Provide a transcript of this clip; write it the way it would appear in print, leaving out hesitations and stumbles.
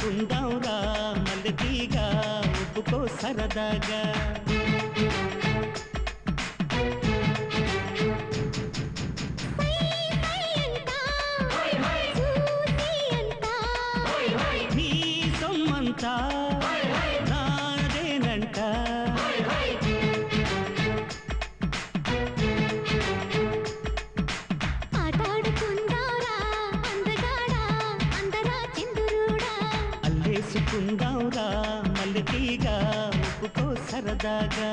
అల్లేసుకుందాంరా మల్లెతీగా ఒప్పుకో సరదాగా నీ సొమ్మంతా నాదేనంట అల్లేసుకుందాంరా మల్లెతీగా ఒప్పుకో సరదాగా